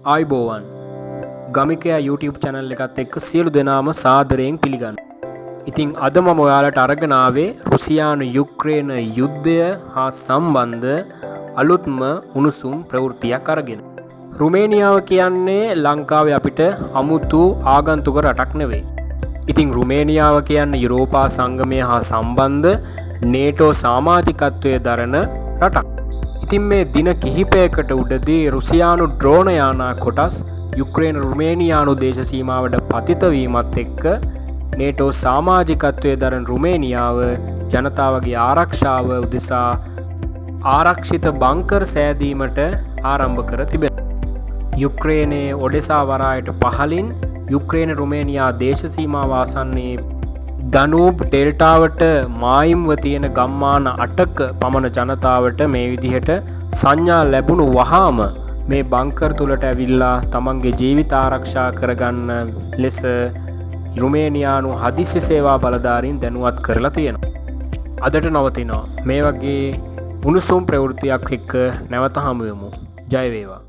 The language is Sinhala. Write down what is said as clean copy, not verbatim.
ආයිබෝවන් ගමිකයා YouTube channel එකත් එක්ක සියලු දෙනාම සාදරයෙන් පිළිගන්න. ඉතින් අද මම ඔයාලට අරගෙන ආවේ රුසියානු යුක්‍රේන යුද්ධය හා සම්බන්ධ අලුත්ම උණුසුම් ප්‍රවෘත්තියක් අරගෙන. රුමේනියාව කියන්නේ ලංකාවේ අපිට අමුතු ආගන්තුක රටක් නෙවෙයි. ඉතින් රුමේනියාව කියන්නේ යුරෝපා සංගමය හා සම්බන්ධ NATO සමාජිකත්වයේ දරන රටක්. ඉතින් මේ දින කිහිපයකට උඩදී රුසියානු ඩ්‍රෝන යානා කොටස් යුක්‍රේන රුමේනියානු දේශ සීමාවට පතිත වීමත් එක්ක NATO සමාජිකත්වයේ දරන රුමේනියාව ජනතාවගේ ආරක්ෂාව උදෙසා ආරක්ෂිත බංකර් සෑදීමට ආරම්භ කර තිබෙනවා. යුක්‍රේනයේ ඔඩෙසා වරායට පහළින් යුක්‍රේන රුමේනියා දේශ සීමාව ආසන්නයේ Danube ඩෙල්ටාවට මායිම්ව තියෙන ගම්මාන 8ක පමණ ජනතාවට මේ විදිහට සංඥා ලැබුණු වහාම මේ බංකර් තුලට ඇවිල්ලා තමන්ගේ ජීවිත ආරක්ෂා කරගන්න ලෙස රුමේනියානු හදිසි සේවා බලධාරීන් දැනුවත් කරලා තියෙනවා. අදට නවතිනවා. මේ වගේ උණුසුම් ප්‍රවෘත්තියක් එක්ක නැවත හමු වෙමු. ජය වේවා.